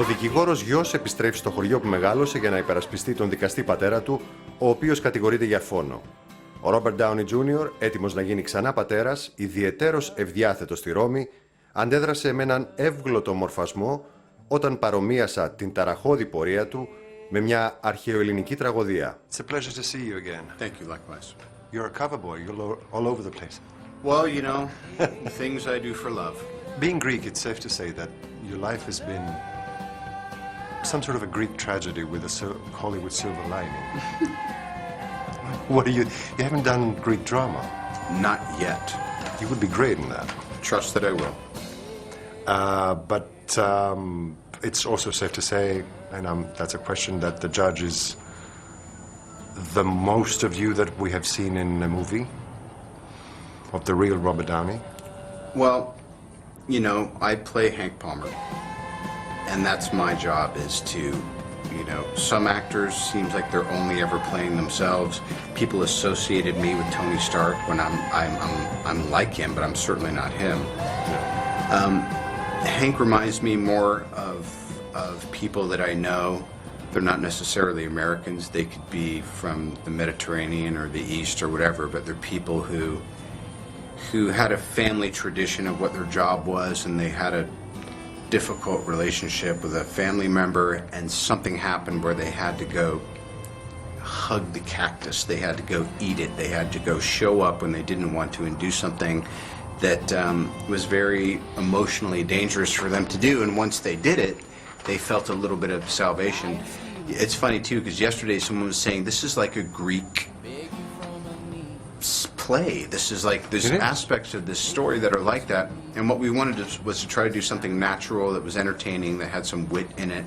Ο δικηγόρος γιος επιστρέφει στο χωριό που μεγάλωσε για να υπερασπιστεί τον δικαστή πατέρα του, ο οποίος κατηγορείται για φόνο. Ο Ρόμπερτ Ντάουνι Τζούνιορ, έτοιμος να γίνει ξανά πατέρας, ιδιαιτέρως ευδιάθετος στη Ρώμη, αντέδρασε με έναν εύγλωτο μορφασμό όταν παρομοίασα την ταραχώδη πορεία του με μια αρχαιοελληνική τραγωδία. It's a pleasure to see you again. Thank you, likewise. You're a cover boy. You're all over the place. Well, you know, the things I do for love. Being Greek, it's safe to say that your life has been some sort of a Greek tragedy with a Hollywood silver lining. What are you haven't done Greek drama? Not yet. You would be great in that. Trust that I will. But it's also safe to say, and that's a question that the judge is the most of you that we have seen in a movie of the real Robert Downey. Well, you know, I play Hank Palmer, and that's my job is to, you know, some actors seems like they're only ever playing themselves. People associated me with Tony Stark when I'm like him, but I'm certainly not him. Hank reminds me more of people that I know. They're not necessarily Americans. They could be from the Mediterranean or the East or whatever, but they're people who had a family tradition of what their job was, and they had a difficult relationship with a family member, and something happened where they had to go hug the cactus. They had to go eat it. They had to go show up when they didn't want to and do something that was very emotionally dangerous for them to do. And once they did it, they felt a little bit of salvation. It's funny too, because yesterday someone was saying this is like a Greek play. This is like, there's aspects of this story that are like that. And what we wanted was to try to do something natural that was entertaining, that had some wit in it,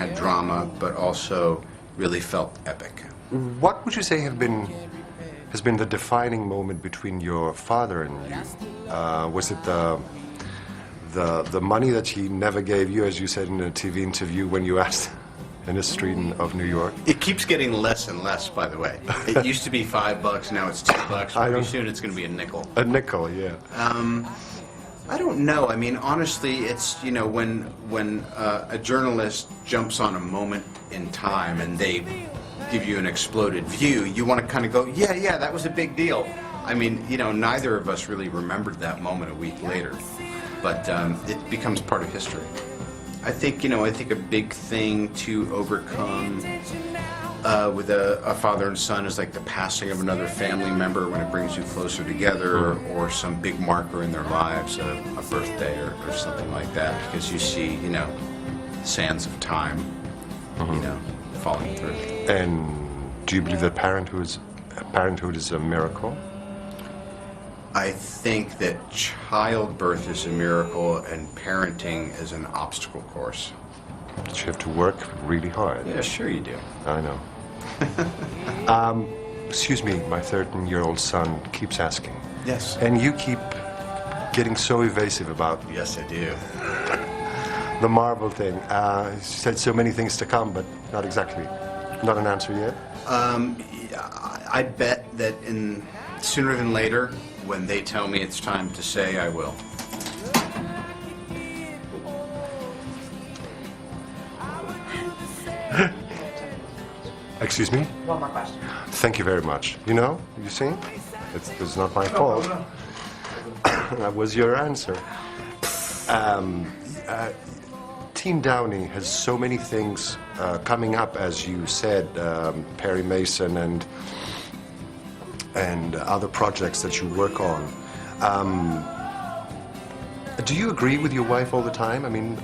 had drama, but also really felt epic. What would you say has been the defining moment between your father and you? Was it the money that he never gave you, as you said in a TV interview when you asked in a street of New York? It keeps getting less and less, by the way. It used to be $5, now it's $2. Pretty soon it's going to be a nickel. A nickel, yeah. I don't know. I mean, honestly, it's, you know, when a journalist jumps on a moment in time and they give you an exploded view, you want to kind of go, yeah, that was a big deal. I mean, you know, neither of us really remembered that moment a week later, but it becomes part of history. I think, you know, a big thing to overcome with a father and son is like the passing of another family member when it brings you closer together, or some big marker in their lives, a birthday or something like that, because you see, you know, sands of time, you know, falling through. And do you believe that parenthood is a miracle? I think that childbirth is a miracle and parenting is an obstacle course. But you have to work really hard. Yeah, sure you do. I know. Excuse me, my 13-year-old son keeps asking. Yes. And you keep getting so evasive about... Yes, I do. The Marvel thing. He said so many things to come, but not exactly. Not an answer yet? I bet that sooner than later, when they tell me it's time to say, I will. Excuse me? One more question. Thank you very much. You know, you see? It's not my fault. That was your answer. Team Downey has so many things coming up, as you said, Perry Mason and other projects that you work on. Do you agree with your wife all the time? I mean,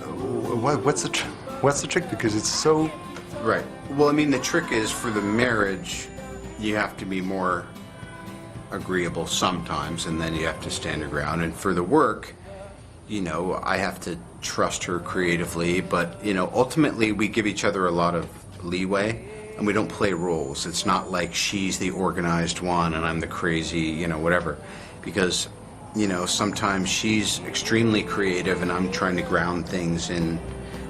what's the trick? Because it's so... Right. Well, I mean, the trick is for the marriage, you have to be more agreeable sometimes, and then you have to stand your ground. And for the work, you know, I have to trust her creatively, but, you know, ultimately we give each other a lot of leeway, and we don't play roles. It's not like she's the organized one and I'm the crazy, you know, whatever. Because, you know, sometimes she's extremely creative and I'm trying to ground things in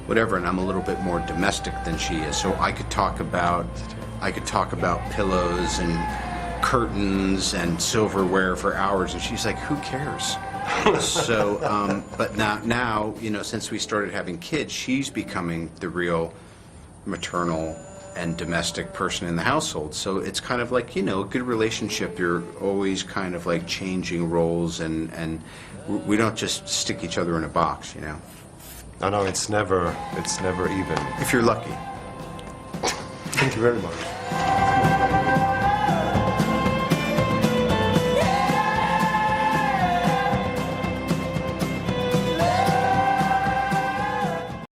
whatever, and I'm a little bit more domestic than she is. So I could talk about pillows and curtains and silverware for hours, and she's like, who cares? So, but now, you know, since we started having kids, she's becoming the real maternal and domestic person in the household. So it's kind of like, you know, a good relationship. You're always kind of like changing roles, and we don't just stick each other in a box, you know. No, it's never even. If you're lucky. Thank you very much.